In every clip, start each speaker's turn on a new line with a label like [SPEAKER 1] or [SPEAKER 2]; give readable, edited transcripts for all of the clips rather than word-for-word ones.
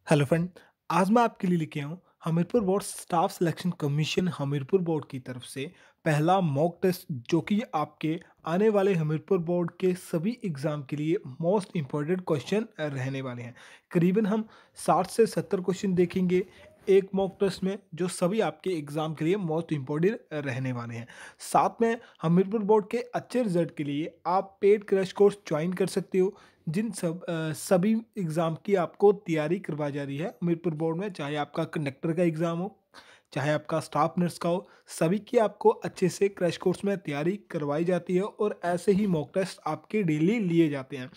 [SPEAKER 1] Hello friend. आज मैं आपके लिए लेके आऊँ Hamirpur board staff selection commission Hamirpur board की तरफ से पहला मॉक टेस्ट जो कि आपके आने वाले हमीरपुर बोर्ड के सभी एग्ज़ाम के लिए मोस्ट इम्पॉर्टेंट क्वेश्चन रहने वाले हैं। करीबन हम 60 से 70 क्वेश्चन देखेंगे एक मॉक टेस्ट में, जो सभी आपके एग्ज़ाम के लिए मोस्ट इम्पॉर्टेंट रहने वाले हैं। साथ में हमीरपुर बोर्ड के अच्छे रिजल्ट के लिए आप पेड क्रैश कोर्स ज्वाइन कर सकते हो, जिन सभी एग्ज़ाम की आपको तैयारी करवाई जा रही है हमीरपुर बोर्ड में। चाहे आपका कंडक्टर का एग्ज़ाम हो, चाहे आपका स्टाफ नर्स का हो, सभी की आपको अच्छे से क्रैश कोर्स में तैयारी करवाई जाती है और ऐसे ही मॉक टेस्ट आपके डेली लिए जाते हैं।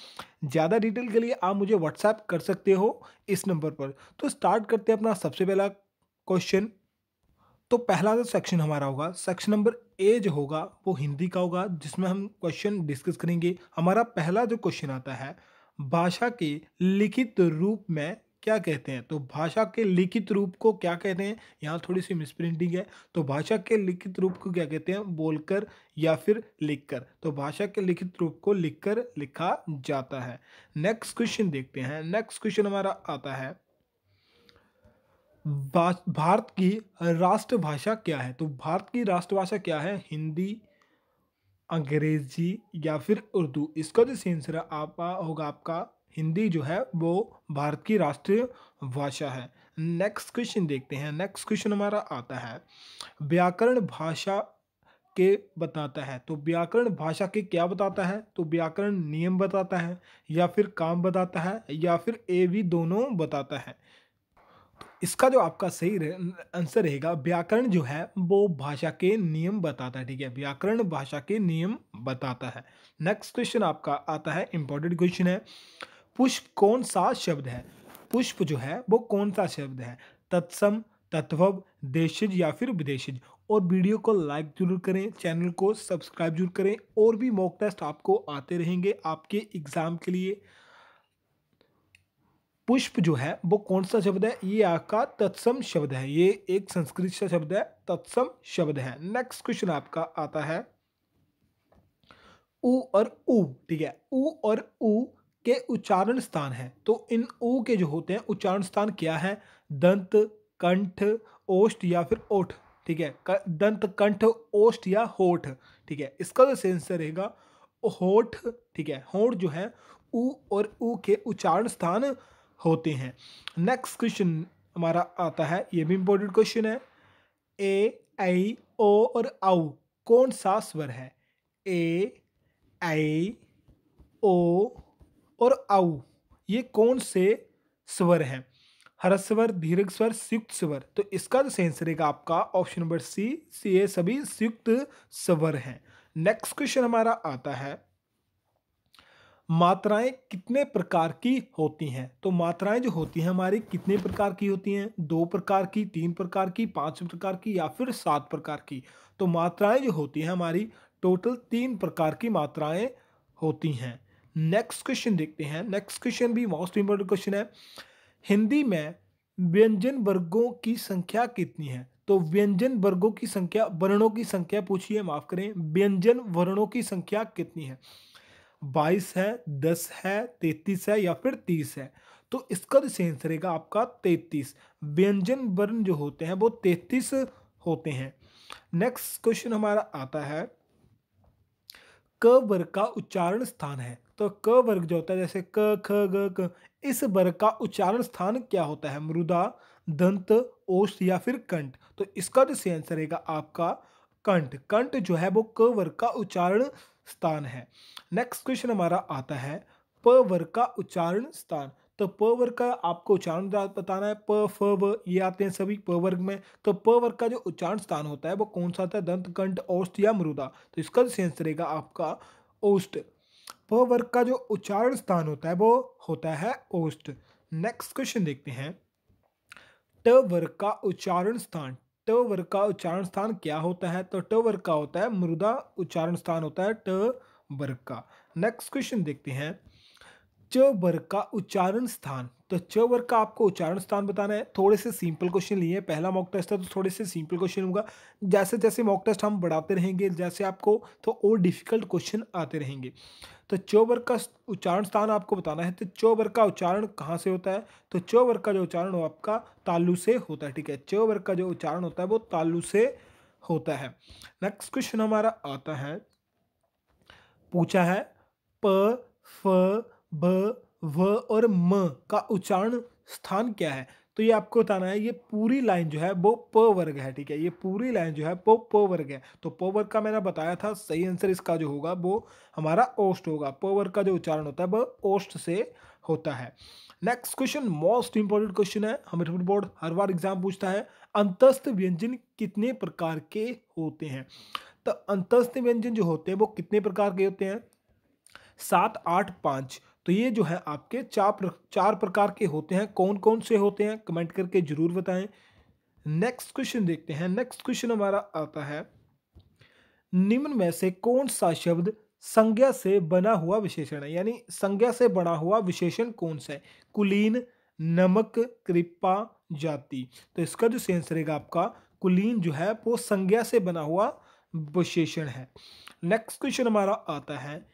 [SPEAKER 1] ज़्यादा डिटेल के लिए आप मुझे व्हाट्सएप कर सकते हो इस नंबर पर। तो स्टार्ट करते हैं अपना सबसे पहला क्वेश्चन। तो पहला जो सेक्शन हमारा होगा, सेक्शन नंबर ए जो होगा वो हिंदी का होगा, जिसमें हम क्वेश्चन डिस्कस करेंगे। हमारा पहला जो क्वेश्चन आता है, भाषा के लिखित रूप में क्या कहते हैं? तो भाषा के लिखित रूप को क्या कहते हैं? यहाँ थोड़ी सी मिसप्रिंटिंग है। तो भाषा के लिखित रूप को क्या कहते हैं? बोलकर या फिर लिखकर। तो भाषा के लिखित रूप को लिखकर लिखा जाता है। नेक्स्ट क्वेश्चन देखते हैं। नेक्स्ट क्वेश्चन हमारा आता है, भारत की राष्ट्रभाषा क्या है? तो भारत की राष्ट्रभाषा क्या है? हिंदी, अंग्रेजी या फिर उर्दू? इसका जो सही आंसर आपका होगा, आपका हिंदी जो है वो भारत की राष्ट्रीय भाषा है। नेक्स्ट क्वेश्चन देखते हैं। नेक्स्ट क्वेश्चन हमारा आता है, व्याकरण भाषा के बताता है। तो व्याकरण भाषा के क्या बताता है? तो व्याकरण नियम बताता है या फिर काम बताता है या फिर ए भी दोनों बताता है? इसका जो आपका सही आंसर रहेगा, व्याकरण जो है वो भाषा के नियम बताता है। ठीक है, व्याकरण भाषा के नियम बताता है। नेक्स्ट क्वेश्चन आपका आता है, इंपॉर्टेंट क्वेश्चन है, पुष्प कौन सा शब्द है? पुष्प जो है वो कौन सा शब्द है? तत्सम, तत्व, देशज या फिर विदेशज? और वीडियो को लाइक जरूर करें, चैनल को सब्सक्राइब जरूर करें, और भी मॉक टेस्ट आपको आते रहेंगे आपके एग्जाम के लिए। पुष्प जो है वो कौन सा शब्द है? ये आपका तत्सम शब्द है। ये एक संस्कृत से शब्द है, तत्सम शब्द है। नेक्स्ट क्वेश्चन आपका आता है, उ और उ। ठीक है, उ और उ के उच्चारण स्थान है। तो इन उ के जो होते हैं उच्चारण स्थान क्या है? दंत, कंठ, ओष्ठ या फिर ओठ? ठीक है, दंत, कंठ, ओष्ठ या होठ? ठीक है, इसका जो सही आंसर रहेगा होठ। ठीक है, होठ जो है उ और उ के उच्चारण स्थान होते हैं। नेक्स्ट क्वेश्चन हमारा आता है, ये भी इंपॉर्टेंट क्वेश्चन है, ए, आई, ओ और औ कौन सा स्वर है? ए, आई, ओ और औ ये कौन से स्वर हैं? ह्रस्व स्वर, दीर्घ स्वर, संयुक्त स्वर? तो इसका जो सही आंसर रहेगा आपका ऑप्शन नंबर सी, ये सभी संयुक्त स्वर हैं। नेक्स्ट क्वेश्चन हमारा आता है, मात्राएं कितने प्रकार की होती हैं? तो मात्राएं जो होती हैं हमारी कितने प्रकार की होती हैं? 2 प्रकार की, 3 प्रकार की, 5 प्रकार की या फिर 7 प्रकार की? तो मात्राएं जो होती हैं हमारी टोटल 3 प्रकार की मात्राएं होती हैं। नेक्स्ट क्वेश्चन देखते हैं। नेक्स्ट क्वेश्चन भी मोस्ट इंपोर्टेंट क्वेश्चन है, हिंदी में व्यंजन वर्गों की संख्या कितनी है? तो व्यंजन वर्गों की संख्या, वर्णों की संख्या पूछी है, माफ करें, व्यंजन वर्णों की संख्या कितनी है? 22 है, 10 है, 33 है या फिर 30 है? तो इसका जो सही आंसर रहेगा आपका 33। व्यंजन वर्ण जो होते हैं वो 33 होते हैं। नेक्स्ट क्वेश्चन हमारा आता है, क वर्ग का उच्चारण स्थान है। तो क वर्ग जो होता है, जैसे क, ख, ग, क, इस वर्ग का उच्चारण स्थान क्या होता है? मृदा, दंत, ओष्ठ या फिर कंठ? तो इसका जो सही आंसर रहेगा आपका कंठ। कंठ जो है वो क वर्ग का उच्चारण स्थान है। नेक्स्ट क्वेश्चन हमारा आता है, प वर्ग का उच्चारण स्थान। तो प वर्ग का आपको उच्चारण बताना है। प, फ, व ये आते हैं सभी प वर्ग में। तो प वर्ग का जो उच्चारण स्थान होता है वो कौन सा होता है? दंत, कंठ, ओष्ठ या मृदा? तो इसका जो आंसर रहेगा आपका ओष्ठ। प वर्ग का जो उच्चारण स्थान होता है वो होता है ओष्ठ। नेक्स्ट क्वेश्चन देखते हैं, ट वर्ग का उच्चारण स्थान। ट वर्ग का उच्चारण स्थान क्या होता है? तो ट वर्ग का होता है मृदा, उच्चारण स्थान होता है ट वर्ग का। नेक्स्ट क्वेश्चन देखते हैं, च वर्ग का उच्चारण स्थान। तो च वर्ग का आपको उच्चारण स्थान बताना है। थोड़े से सिंपल क्वेश्चन लिए हैं, पहला मॉक टेस्ट है तो थोड़े से सिंपल क्वेश्चन होगा। जैसे जैसे मॉक टेस्ट हम बढ़ाते रहेंगे, जैसे आपको तो और डिफिकल्ट क्वेश्चन आते रहेंगे। तो च वर्ग का उच्चारण स्थान आपको बताना है। तो च वर्ग का उच्चारण कहाँ से होता है? तो च वर्ग का जो उच्चारण हो आपका तालु से होता है। ठीक है, च वर्ग का जो उच्चारण होता है वो तालु से होता है। नेक्स्ट क्वेश्चन हमारा आता है, पूछा है प, फ, ब, व और म का उच्चारण स्थान क्या है? तो ये आपको बताना है। ये पूरी लाइन जो है वो प वर्ग है। ठीक है, ये पूरी लाइन जो है वो प वर्ग है। तो प वर्ग का मैंने बताया था, सही आंसर इसका जो होगा वो हमारा ओष्ठ होगा। प वर्ग का जो उच्चारण होता है वो ओष्ठ से होता है। Next question most important question है, हमें बोर्ड हर बार एग्जाम पूछता है, अंतस्थ व्यंजन कितने प्रकार के होते हैं? तो अंतस्थ व्यंजन जो होते हैं वो कितने प्रकार के होते हैं? 7, 8, 5। तो ये जो है आपके चार प्रकार के होते हैं। कौन कौन से होते हैं कमेंट करके जरूर बताएं। नेक्स्ट क्वेश्चन देखते हैं। नेक्स्ट क्वेश्चन हमारा आता है, निम्न में से कौन सा शब्द संज्ञा से बना हुआ विशेषण है? यानी संज्ञा से बना हुआ विशेषण कौन सा है? कुलीन, नमक, कृपा, जाति। तो इसका जो सही आंसर रहेगा आपका कुलीन जो है वो संज्ञा से बना हुआ विशेषण है। नेक्स्ट क्वेश्चन हमारा आता है,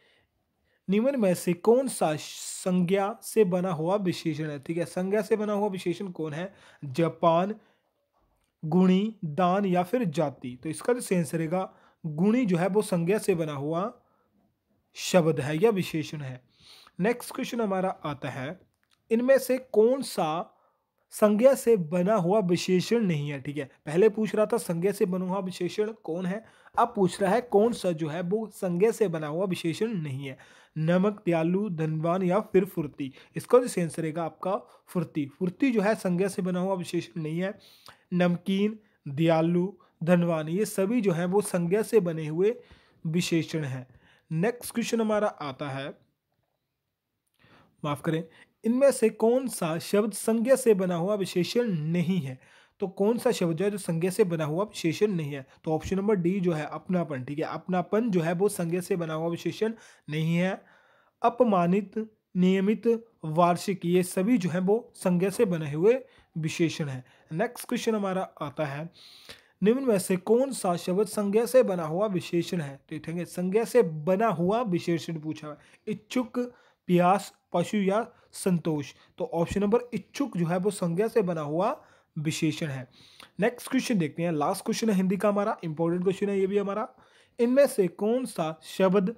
[SPEAKER 1] निम्न में से कौन सा संज्ञा से बना हुआ विशेषण है? ठीक है, संज्ञा से बना हुआ विशेषण कौन है? जापान, गुणी, दान या फिर जाति। तो इसका जो सही आंसर रहेगा गुणी जो है वो संज्ञा से बना हुआ शब्द है या विशेषण है। नेक्स्ट क्वेश्चन हमारा आता है, इनमें से कौन सा संज्ञा से बना हुआ विशेषण नहीं है? ठीक है, पहले पूछ रहा था संज्ञा से बना हुआ विशेषण कौन है, अब पूछ रहा है कौन सा जो है वो संज्ञा से बना हुआ विशेषण नहीं है। नमक, दयालु, धनवान या फिर फुर्ती। इसका जो आंसर रहेगा आपका फुर्ती। फुर्ती जो है संज्ञा से बना हुआ विशेषण नहीं है। नमकीन, दयालु, धनवान ये सभी जो है वो संज्ञा से बने हुए विशेषण है। नेक्स्ट क्वेश्चन हमारा आता है, माफ करें, इनमें से कौन सा शब्द संज्ञा से बना हुआ विशेषण नहीं है? तो कौन सा शब्द है जो संज्ञा से बना हुआ विशेषण नहीं है? तो ऑप्शन नंबर डी जो है अपनापन। ठीक है, अपनापन जो है वो संज्ञा से बना हुआ विशेषण नहीं है। अपमानित, नियमित, वार्षिक ये सभी जो है वो संज्ञा से बने हुए विशेषण है। नेक्स्ट क्वेश्चन हमारा आता है, निम्न में से कौन सा शब्द संज्ञा से बना हुआ विशेषण है? ठीक है, संज्ञा से बना हुआ विशेषण पूछा है। इच्छुक, प्यास, पशु या संतोष। तो ऑप्शन नंबर इच्छुक जो है वो संज्ञा से बना हुआ विशेषण है। नेक्स्ट क्वेश्चन देखते हैं, लास्ट क्वेश्चन है हिंदी का हमारा, इंपॉर्टेंट क्वेश्चन है ये भी हमारा। इनमें से कौन सा शब्द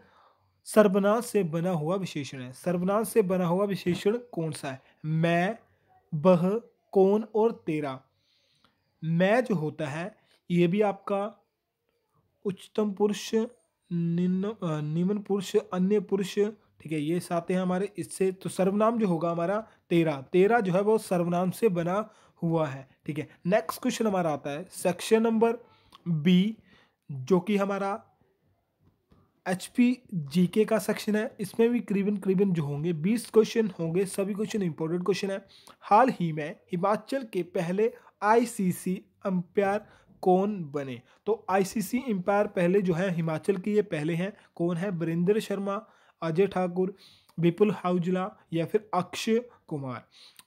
[SPEAKER 1] सर्वनाम से बना हुआ विशेषण है? सर्वनाम से बना हुआ विशेषण कौन सा है? मैं, वह, कौन और तेरा। मैं जो होता है ये भी आपका उच्चतम पुरुष, निम्न पुरुष, अन्य पुरुष। ठीक है, ये साथ हैं हमारे इससे। तो सर्वनाम जो होगा हमारा तेरा। तेरा जो है वो सर्वनाम से बना हुआ है। ठीक है, नेक्स्ट क्वेश्चन हमारा आता है सेक्शन नंबर बी, जो कि हमारा HP GK का सेक्शन है। इसमें भी करीबन करीबन जो होंगे 20 क्वेश्चन होंगे। सभी क्वेश्चन इंपॉर्टेंट क्वेश्चन है। हाल ही में हिमाचल के पहले ICC अंपायर कौन बने? तो ICC अंपायर पहले जो है हिमाचल के ये पहले हैं। कौन है? वीरेंद्र शर्मा, अजय ठाकुर, विपुल हाउजला या फिर अक्षय कुमार।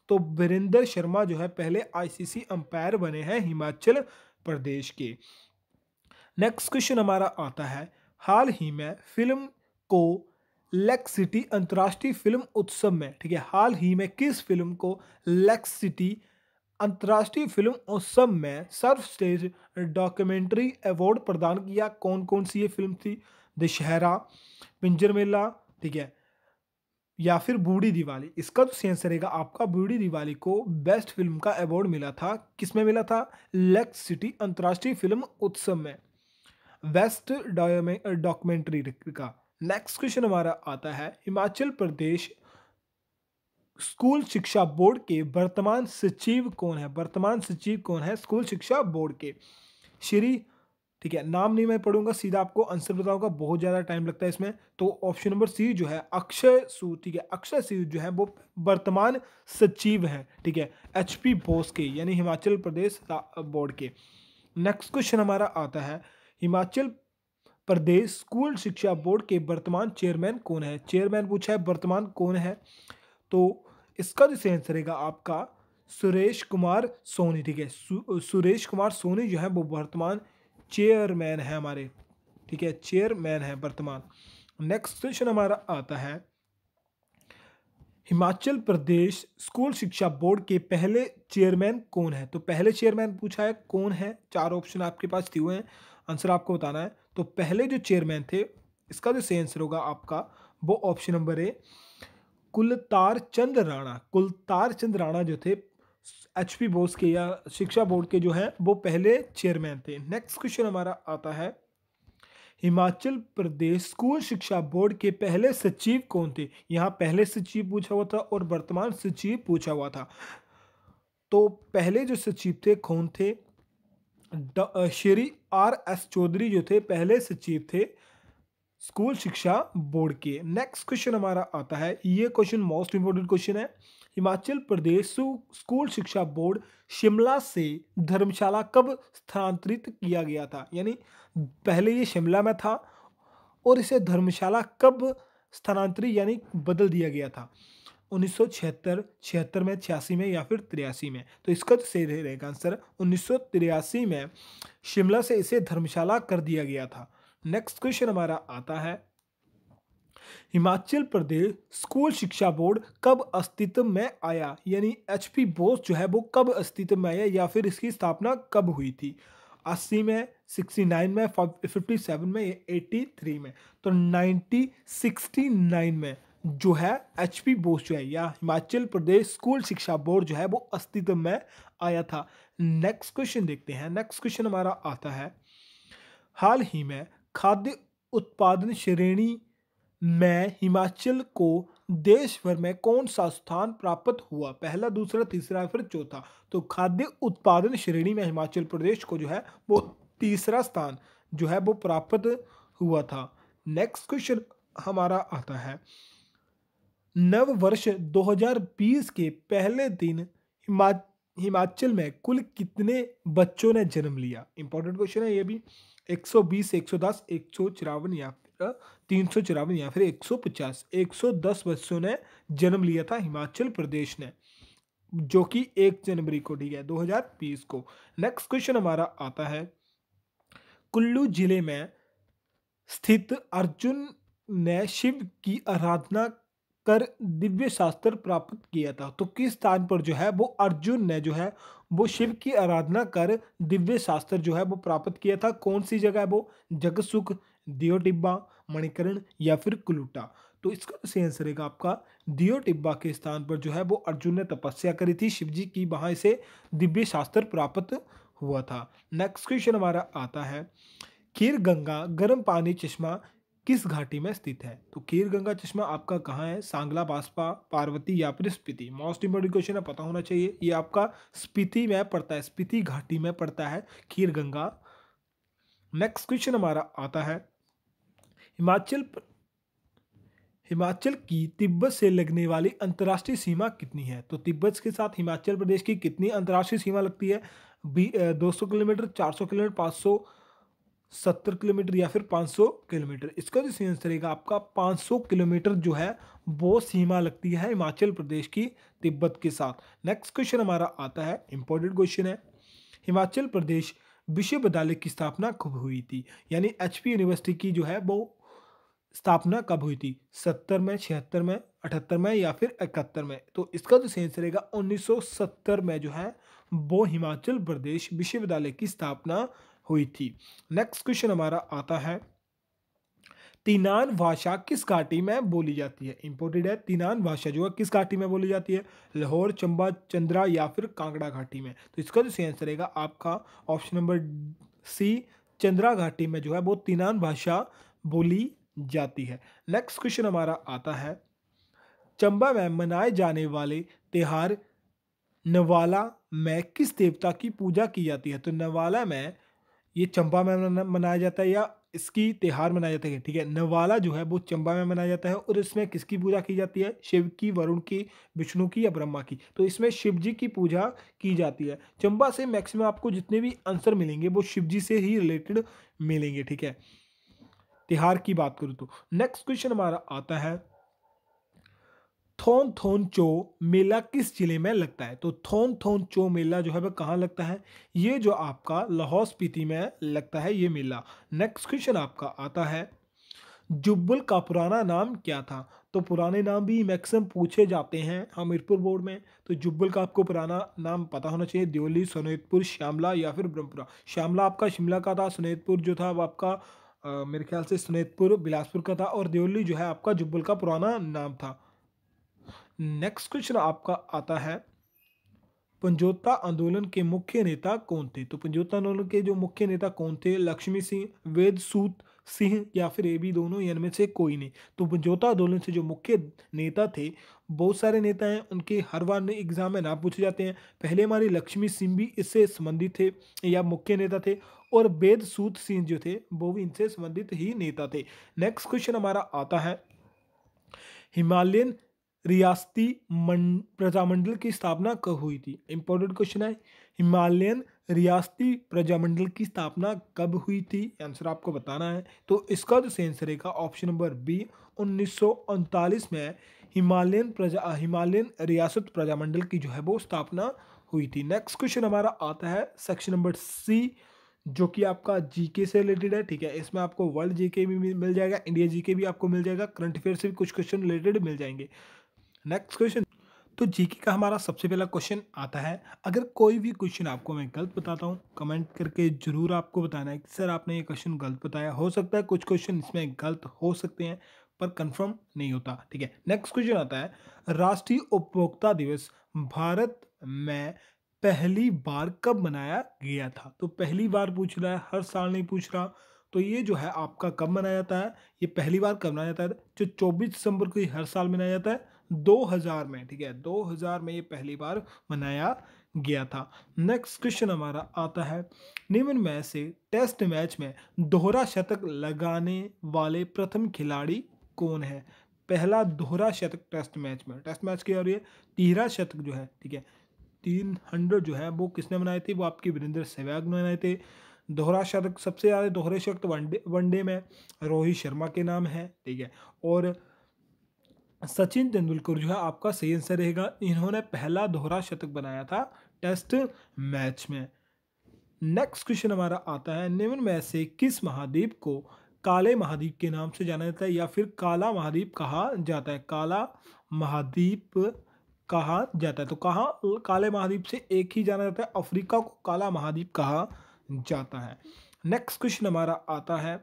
[SPEAKER 1] तो वीरेंद्र शर्मा जो है पहले ICC अंपायर बने हैं हिमाचल प्रदेश के। नेक्स्ट क्वेश्चन हमारा आता है, हाल ही में फिल्म को लेक सिटी अंतर्राष्ट्रीय फिल्म उत्सव में, ठीक है, हाल ही में किस फिल्म को लेक सिटी अंतर्राष्ट्रीय फिल्म उत्सव में सर्वश्रेष्ठ डॉक्यूमेंट्री अवार्ड प्रदान किया? कौन कौन सी ये फिल्म थी? दशहरा, पिंजर मेला, ठीक है, या फिर बूढ़ी दिवाली। इसका तो आंसर रहेगा आपका बूढ़ी दिवाली को बेस्ट फिल्म का अवार्ड मिला था। किसमें मिला था? लेक सिटी अंतर्राष्ट्रीय फिल्म उत्सव में, वेस्ट डॉक्यूमेंट्री का। नेक्स्ट क्वेश्चन हमारा आता है, हिमाचल प्रदेश स्कूल शिक्षा बोर्ड के वर्तमान सचिव कौन है? वर्तमान सचिव कौन है स्कूल शिक्षा बोर्ड के? श्री, ठीक है, नाम नहीं मैं पढ़ूंगा, सीधा आपको आंसर बताऊंगा, बहुत ज़्यादा टाइम लगता है इसमें। तो ऑप्शन नंबर सी जो है अक्षय सूद, ठीक है, अक्षय सूद जो है वो वर्तमान सचिव हैं। ठीक है, HP बोस के, यानी हिमाचल प्रदेश बोर्ड के। नेक्स्ट क्वेश्चन हमारा आता है, हिमाचल प्रदेश स्कूल शिक्षा बोर्ड के वर्तमान चेयरमैन कौन है? चेयरमैन पूछा है, वर्तमान कौन है? तो इसका जो सही आंसर रहेगा आपका सुरेश कुमार सोनी, ठीक है। सुरेश कुमार सोनी जो है वो वर्तमान चेयरमैन है हमारे, ठीक है, चेयरमैन है वर्तमान। नेक्स्ट क्वेश्चन हमारा आता है, हिमाचल प्रदेश स्कूल शिक्षा बोर्ड के पहले चेयरमैन कौन है? तो पहले चेयरमैन पूछा है, कौन है? 4 ऑप्शन आपके पास दिए हुए हैं, आंसर आपको बताना है। तो पहले जो चेयरमैन थे, इसका जो सही आंसर होगा आपका वो ऑप्शन नंबर ए कुलतार चंद राणा। कुलतार चंद राणा जो थे एचपी बोस के या शिक्षा बोर्ड के जो है वो पहले चेयरमैन थे। नेक्स्ट क्वेश्चन हमारा आता है, हिमाचल प्रदेश स्कूल शिक्षा बोर्ड के पहले सचिव कौन थे? यहाँ पहले सचिव पूछा हुआ था और वर्तमान सचिव पूछा हुआ था। तो पहले जो सचिव थे कौन थे? श्री RS चौधरी जो थे पहले सचिव थे स्कूल शिक्षा बोर्ड के। नेक्स्ट क्वेश्चन हमारा आता है, ये क्वेश्चन मोस्ट इंपोर्टेंट क्वेश्चन है, हिमाचल प्रदेश स्कूल शिक्षा बोर्ड शिमला से धर्मशाला कब स्थानांतरित किया गया था? यानी पहले ये शिमला में था और इसे धर्मशाला कब स्थानांतरित यानी बदल दिया गया था? 1976, 76 में, 86 में या फिर 83 में? तो इसका तो सही रहेगा आंसर 1983 में शिमला से इसे धर्मशाला कर दिया गया था। नेक्स्ट क्वेश्चन हमारा आता है, हिमाचल प्रदेश स्कूल शिक्षा बोर्ड कब अस्तित्व में आया? यानी एचपी बोस जो है वो कब अस्तित्व में आया या फिर इसकी स्थापना कब हुई थी? 80 में, 69 में, 57 में या 83 में? तो 1969 में जो है एचपी बोस जो है या हिमाचल प्रदेश स्कूल शिक्षा बोर्ड जो है वो अस्तित्व में आया था। नेक्स्ट क्वेश्चन देखते हैं। नेक्स्ट क्वेश्चन हमारा आता है, हाल ही में खाद्य उत्पादन श्रेणी में हिमाचल को देश भर में कौन सा स्थान प्राप्त हुआ? पहला, दूसरा, तीसरा, फिर चौथा? तो खाद्य उत्पादन श्रेणी में हिमाचल प्रदेश को जो है वो तीसरा स्थान जो है वो प्राप्त हुआ था। नेक्स्ट क्वेश्चन हमारा आता है, नव वर्ष 2020 के पहले दिन हिमाचल में कुल कितने बच्चों ने जन्म लिया? इंपॉर्टेंट क्वेश्चन है ये भी। 120, 110, 154 या फिर 354 या फिर 150? 110 बच्चों ने जन्म लिया था हिमाचल प्रदेश ने, जो कि 1 जनवरी को, ठीक है, 2020 को। नेक्स्ट क्वेश्चन हमारा आता है, कुल्लू जिले में स्थित अर्जुन ने शिव की आराधना कर दिव्य शास्त्र प्राप्त किया था। तो किस स्थान पर जो है वो अर्जुन ने जो है वो शिव की आराधना कर दिव्य शास्त्र जो है वो प्राप्त किया था? कौन सी जगह है वो? जगतसुख, दियो टिब्बा, मणिकर्ण या फिर कुलूटा? तो इसका सही आंसर रहेगा आपका दियो टिब्बा के स्थान पर जो है वो अर्जुन ने तपस्या करी थी शिव जी की, वहां से दिव्य शास्त्र प्राप्त हुआ था। नेक्स्ट क्वेश्चन हमारा आता है, खीर गंगा गर्म पानी चश्मा किस घाटी में स्थित है? तो खीर गंगा चश्मा आपका कहाँ है? सांगला, बास्पा, पार्वती या फिर स्पीति? मोस्ट इंपोर्टेंट क्वेश्चन है, पता होना चाहिए। ये आपका स्पीति में पड़ता है, स्पीति घाटी में पड़ता है खीर गंगा। नेक्स्ट क्वेश्चन हमारा आता है, हिमाचल की तिब्बत से लगने वाली अंतर्राष्ट्रीय सीमा कितनी है? तो तिब्बत के साथ हिमाचल प्रदेश की कितनी अंतर्राष्ट्रीय सीमा लगती है? 200 किलोमीटर, 400 किलोमीटर, 570 किलोमीटर या फिर 500 किलोमीटर? इसका जो सही आंसर रहेगा आपका 500 किलोमीटर जो है वो सीमा लगती है हिमाचल प्रदेश की तिब्बत के साथ। नेक्स्ट क्वेश्चन हमारा आता है, इंपॉर्टेंट क्वेश्चन है, हिमाचल प्रदेश विश्वविद्यालय की स्थापना कब हुई थी? यानी एचपी यूनिवर्सिटी की जो है वो स्थापना कब हुई थी? 70 में, 76 में, 78 में या फिर 71 में? तो इसका जो सही आंसर रहेगा 1970 में जो है वो हिमाचल प्रदेश विश्वविद्यालय की स्थापना हुई थी। नेक्स्ट क्वेश्चन हमारा आता है, तिनान भाषा किस घाटी में बोली जाती है? इंपोर्टेड है, तिनान भाषा जो है किस घाटी में बोली जाती है? लाहौर, चंबा, चंद्रा या फिर कांगड़ा घाटी में? तो इसका जो सही आंसर रहेगा आपका ऑप्शन नंबर सी, चंद्रा घाटी में जो है वो तिनान भाषा बोली जाती है। नेक्स्ट क्वेश्चन हमारा आता है, चंबा में मनाए जाने वाले त्योहार नवाला में किस देवता की पूजा की जाती है? तो नवाला में ये चंबा में मनाया जाता है या इसकी त्योहार मनाया जाता है, ठीक है। नवाला जो है वो चंबा में मनाया जाता है और इसमें किसकी पूजा की जाती है? शिव की, वरुण की, विष्णु की या ब्रह्मा की? तो इसमें शिव जी की पूजा की जाती है। चंबा से मैक्सिमम आपको जितने भी आंसर मिलेंगे वो शिव जी से ही रिलेटेड मिलेंगे, ठीक है, त्योहार की बात करूँ तो। नेक्स्ट क्वेश्चन हमारा आता है, थोन थोन चो मेला किस जिले में लगता है? तो थोन थोन चो मेला जो है वह कहाँ लगता है? ये जो आपका लाहौल स्पीति में लगता है ये मेला। नेक्स्ट क्वेश्चन आपका आता है, जुब्बल का पुराना नाम क्या था? तो पुराने नाम भी मैक्सिमम पूछे जाते हैं हमीरपुर बोर्ड में। तो जुब्बल का आपको पुराना नाम पता होना चाहिए, द्योली, सोनेतपुर, श्यामला या फिर ब्रह्मपुरा। श्यामला आपका शिमला का था, सोनेतपुर जो था वो आपका मेरे ख्याल से सोनेतपुर बिलासपुर का था, और द्योली जो है आपका जुब्बल का पुराना नाम था। नेक्स्ट क्वेश्चन आपका आता है, समझौता आंदोलन के मुख्य नेता कौन थे? तो समझौता आंदोलन के जो मुख्य नेता कौन थे? लक्ष्मी सिंह, वेद सूत सिंह या फिर ये भी दोनों, इनमें से कोई नहीं। तो समझौता आंदोलन से जो मुख्य नेता थे, बहुत सारे नेता हैं, उनके हर बार एग्जाम में नाम पूछे जाते हैं। पहले हमारे लक्ष्मी सिंह भी इससे संबंधित थे या मुख्य नेता थे, और वेद सूत सिंह जो थे वो भी इनसे संबंधित ही नेता थे। नेक्स्ट क्वेश्चन हमारा आता है, हिमालयन रियासती प्रजामंडल की स्थापना कब हुई थी? इंपॉर्टेंट क्वेश्चन है, हिमालयन रियासती प्रजामंडल की स्थापना कब हुई थी? आंसर आपको बताना है। तो इसका जो सही आंसर रहेगा ऑप्शन नंबर बी, 1939 में हिमालयन रियासत प्रजामंडल की जो है वो स्थापना हुई थी। नेक्स्ट क्वेश्चन हमारा आता है सेक्शन नंबर सी, जो कि आपका जीके से रिलेटेड है। ठीक है, इसमें आपको वर्ल्ड जीके भी मिल जाएगा, इंडिया जीके भी आपको मिल जाएगा, करंट अफेयर से भी कुछ क्वेश्चन रिलेटेड मिल जाएंगे। नेक्स्ट क्वेश्चन, तो जीके का हमारा सबसे पहला क्वेश्चन आता है, अगर कोई भी क्वेश्चन आपको मैं गलत बताता हूँ, कमेंट करके जरूर आपको बताना है कि सर आपने ये क्वेश्चन गलत बताया। हो सकता है कुछ क्वेश्चन इसमें गलत हो सकते हैं, पर कंफर्म नहीं होता। ठीक है, नेक्स्ट क्वेश्चन आता है, राष्ट्रीय उपभोक्ता दिवस भारत में पहली बार कब मनाया गया था? तो पहली बार पूछ रहा है, हर साल नहीं पूछ रहा। तो ये जो है आपका कब मनाया जाता है, ये पहली बार कब मनाया जाता है? जो 24 दिसंबर को ही हर साल मनाया जाता है, 2000 में। ठीक है, 2000 में ये पहली बार मनाया गया था। नेक्स्ट क्वेश्चन हमारा आता है, निम्न में से टेस्ट मैच में दोहरा शतक लगाने वाले प्रथम खिलाड़ी कौन है? पहला दोहरा शतक टेस्ट मैच की, और ये तीसरा शतक जो है, ठीक है, 300 जो है वो किसने बनाए थे? वो आपके वीरेंद्र सहवाग ने बनाए थे। दोहरा शतक, सबसे ज़्यादा दोहरे शतक वनडे में रोहित शर्मा के नाम है। ठीक है, और सचिन तेंदुलकर जो है आपका सही आंसर रहेगा, इन्होंने पहला दोहरा शतक बनाया था टेस्ट मैच में। नेक्स्ट क्वेश्चन हमारा आता है, निम्न में से किस महाद्वीप को काले महाद्वीप के नाम से जाना जाता है या फिर काला महाद्वीप कहा जाता है? काला महाद्वीप कहा जाता है, तो कहाँ काले महाद्वीप से एक ही जाना जाता है, अफ्रीका को काला महाद्वीप कहा जाता है। नेक्स्ट क्वेश्चन हमारा आता है,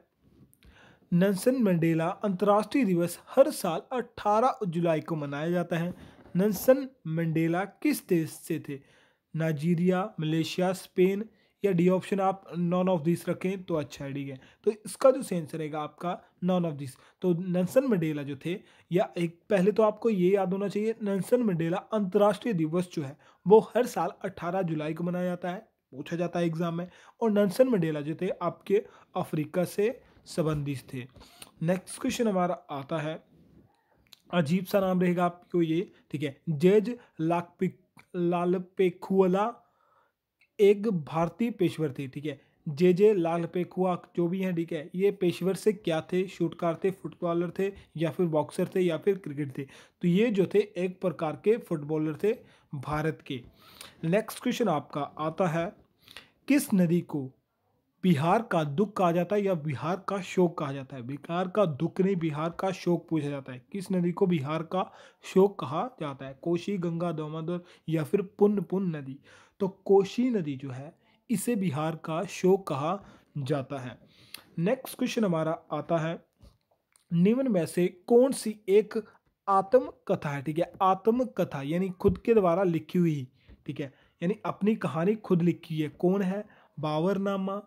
[SPEAKER 1] नेल्सन मंडेला अंतर्राष्ट्रीय दिवस हर साल 18 जुलाई को मनाया जाता है। नेल्सन मंडेला किस देश से थे? नाइजीरिया, मलेशिया, स्पेन या डी ऑप्शन आप नॉन ऑफ दिस रखें तो अच्छा है। ठीक है, तो इसका जो सही आंसर रहेगा आपका नॉन ऑफ दिस। तो नेल्सन मंडेला जो थे, या एक पहले तो आपको ये याद होना चाहिए, नेल्सन मंडेला अंतर्राष्ट्रीय दिवस जो है वो हर साल 18 जुलाई को मनाया जाता है, पूछा जाता है एग्जाम में। और नेल्सन मंडेला जो थे आपके अफ्रीका से संबंधित थे। नेक्स्ट क्वेश्चन हमारा आता है, अजीब सा नाम रहेगा आपको ये। ठीक है, जज लालपेखुला एक भारतीय पेशेवर थे। ठीक है, जे लालपेखुआ जो भी हैं, ठीक है, ये पेशेवर से क्या थे? शूटकार थे, फुटबॉलर थे या फिर बॉक्सर थे या फिर क्रिकेट थे? तो ये जो थे एक प्रकार के फुटबॉलर थे भारत के। नेक्स्ट क्वेश्चन आपका आता है, किस नदी को बिहार का दुख कहा जाता है या बिहार का शोक कहा जाता है? बिहार का दुख नहीं, बिहार का शोक पूछा जाता है। किस नदी को बिहार का शोक कहा जाता है? कोशी, गंगा, दामोदर या फिर पुन नदी? तो कोशी नदी जो है इसे बिहार का शोक कहा जाता है। नेक्स्ट क्वेश्चन हमारा आता है, निम्न में से कौन सी एक आत्मकथा है? ठीक है, आत्मकथा यानी खुद के द्वारा लिखी हुई, ठीक है, यानी अपनी कहानी खुद लिखी है, कौन है? बाबरनामा,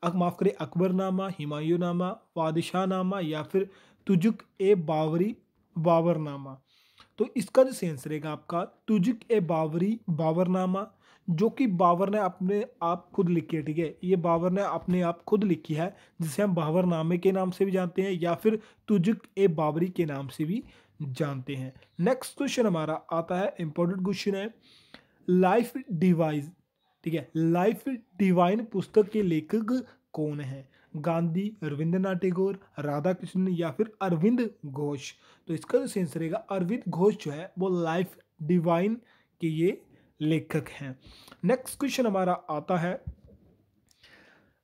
[SPEAKER 1] माफ करें, अकबरनामा, हुमायूंनामा, बादशाहनामा या फिर तुजुक ए बाबरनामा? तो इसका जो सही आंसर रहेगा आपका तुजुक ए बाबरनामा, जो कि बाबर ने अपने आप खुद लिखी है। ठीक है, ये बाबर ने अपने आप खुद लिखी है, जिसे हम बाबरनामे के नाम से भी जानते हैं या फिर तुजुक ए बाबरी के नाम से भी जानते हैं। नेक्स्ट क्वेश्चन हमारा आता है, इंपॉर्टेंट क्वेश्चन है, लाइफ डिवाइन पुस्तक के लेखक कौन है? गांधी, रविंद्रनाथ टैगोर, राधा कृष्ण या फिर अरविंद घोष। तो इसका जो सेंस रहेगा अरविंद घोष जो है वो लाइफ डिवाइन के ये लेखक हैं। नेक्स्ट क्वेश्चन हमारा आता है,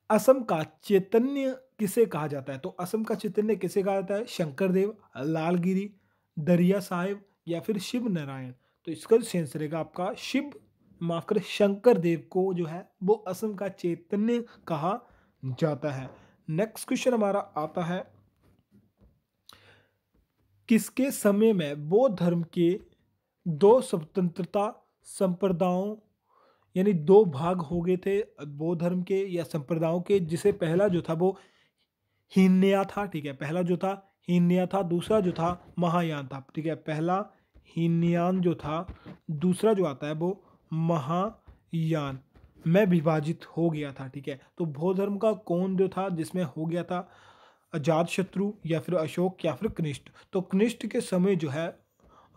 [SPEAKER 1] असम का चैतन्य किसे कहा जाता है? तो असम का चैतन्य किसे कहा जाता है? शंकरदेव, लालगिरी, दरिया साहिब या फिर शिव नारायण। तो इसका जो सेंस रहेगा आपका शिव, माफ करें, शंकर देव को जो है वो असम का चैतन्य कहा जाता है। नेक्स्ट क्वेश्चन हमारा आता है, किसके समय में बौद्ध धर्म के दो स्वतंत्रता संप्रदायों यानी दो भाग हो गए थे बौद्ध धर्म के या संप्रदायों के, जिसे पहला जो था वो हीनयान था, ठीक है, पहला जो था हीनयान था, दूसरा जो था महायान था, ठीक है, पहला हीनयान जो था, दूसरा जो आता है वो महायान में विभाजित हो गया था, ठीक है। तो बौद्ध धर्म का कौन जो था जिसमें हो गया था? अजातशत्रु या फिर अशोक या फिर कनिष्ठ। तो कनिष्ठ के समय जो है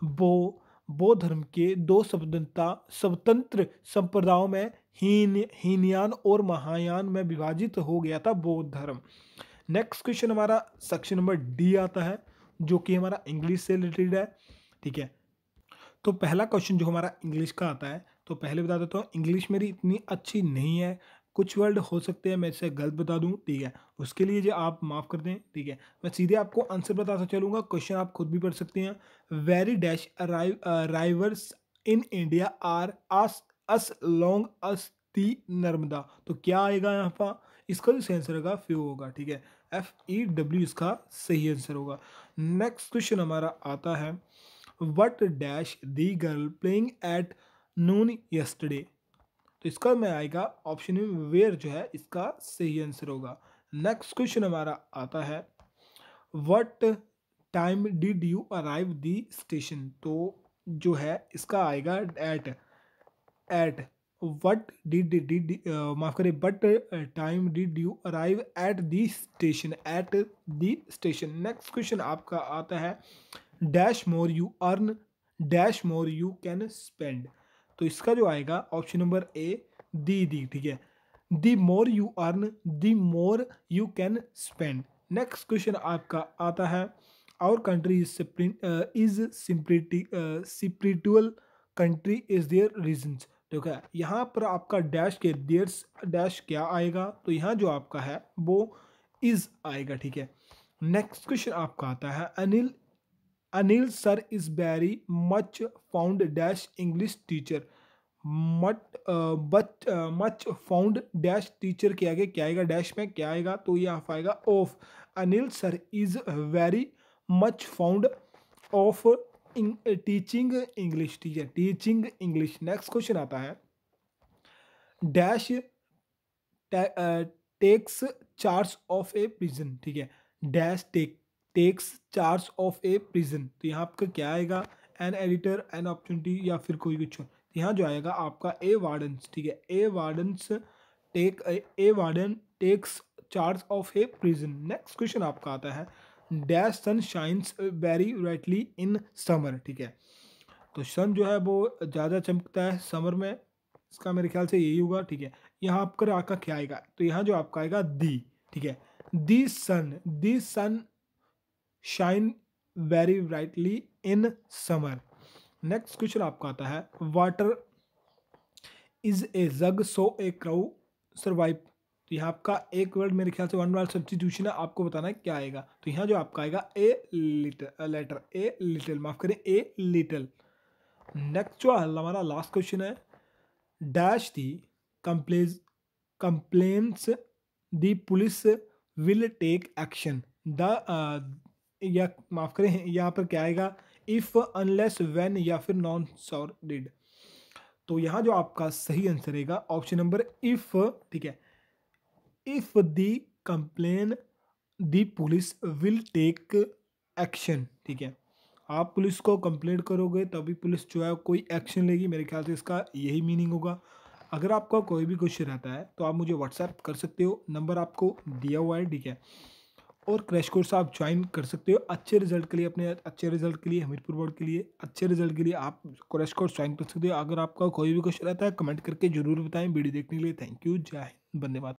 [SPEAKER 1] वो बौद्ध धर्म के दो स्वतंत्र संप्रदायों में हीनयान और महायान में विभाजित हो गया था बौद्ध धर्म। नेक्स्ट क्वेश्चन हमारा सेक्शन नंबर डी आता है, जो कि हमारा इंग्लिश से रिलेटेड है, ठीक है। तो पहला क्वेश्चन जो हमारा इंग्लिश का आता है, तो पहले बता देता हूँ इंग्लिश मेरी इतनी अच्छी नहीं है, कुछ वर्ड हो सकते हैं मैं इसे गलत बता दूं, ठीक है, उसके लिए जो आप माफ़ कर दें, ठीक है। मैं सीधे आपको आंसर बताता चलूँगा, क्वेश्चन आप खुद भी पढ़ सकते हैं। Very dash rivers in India are as long as the Narmada. तो क्या आएगा यहाँ पर? इसका जो सही आंसर होगा फ्यू होगा, ठीक है, FEW इसका सही आंसर होगा। नेक्स्ट क्वेश्चन हमारा आता है, what dash the girl playing at noon yesterday. तो इसका में आएगा ऑप्शन में वेयर जो है इसका सही आंसर होगा। नेक्स्ट क्वेश्चन हमारा आता है, what time did you arrive the station. तो जो है इसका आएगा एट व्हाट डिड माफ करें, but time did you arrive at the station, at the station. Next question आपका आता है, dash more you earn dash more you can spend. तो इसका जो आएगा ऑप्शन नंबर ए दी, ठीक है, the more you earn the more you can spend. Next question आपका आता है, our country is spiritual country is there reasons. ठीक है, यहाँ पर आपका डैश के देयर डैश क्या आएगा? तो यहाँ जो आपका है वो इज आएगा, ठीक है। नेक्स्ट क्वेश्चन आपका आता है, Anil sir is very much found dash English teacher. Much found dash teacher के आगे क्या आएगा? डैश में क्या आएगा? तो ये आप आएगा off. Anil sir is very much fond of teaching English, ठीक है, टीचिंग इंग्लिश। नेक्स्ट क्वेश्चन आता है, dash takes charge of a prison, ठीक है, dash takes charge of a prison. तो यहाँ आपका क्या आएगा? एन एडिटर, एन अपॉर्चुनिटी या फिर कोई कुछ। यहाँ जो आएगा आपका ए वार्डन्स, ठीक है, a warden takes charge of a prison. Next question आपका आता है, dash sun shines very brightly in summer, ठीक है, तो सन जो है वो ज़्यादा चमकता है समर में, इसका मेरे ख्याल से यही होगा, ठीक है। यहाँ आपका आपका क्या आएगा? तो यहाँ जो आपका आएगा दी, ठीक है, the sun shine very brightly in summer. Next question आपका आता है, water is a jug so a crow survive. तो यहाँ आपका एक वर्ड मेरे ख्याल से वन वर्ड सब्स्टिट्यूशन है, आपको बताना है क्या आएगा। तो यहाँ जो आपका आएगा ए लिटिल, माफ करें, ए लिटिल। नेक्स्ट जो हमारा लास्ट क्वेश्चन है, dash the complaints the police will take action the, या माफ करें यहाँ पर क्या आएगा? इफ, अनलेस, व्हेन या फिर नॉन सॉर डिड। तो यहाँ जो आपका सही आंसर रहेगा ऑप्शन नंबर इफ, ठीक है, if the complain the police will take action, ठीक है, आप पुलिस को कंप्लेंट करोगे तभी पुलिस जो है कोई एक्शन लेगी, मेरे ख्याल से इसका यही मीनिंग होगा। अगर आपका कोई भी क्वेश्चन रहता है तो आप मुझे व्हाट्सएप कर सकते हो, नंबर आपको दिया हुआ है, ठीक है, और क्रैश कोर्स आप ज्वाइन कर सकते हो अच्छे रिजल्ट के लिए, अपने अच्छे रिजल्ट के लिए, हमीरपुर बोर्ड के लिए अच्छे रिजल्ट के लिए आप क्रैश कोर्स ज्वाइन कर सकते हो। अगर आपका कोई भी क्वेश्चन रहता है कमेंट करके जरूर बताएं। वीडियो देखने के लिए थैंक यू, जय हिंद, वंदे मातरम।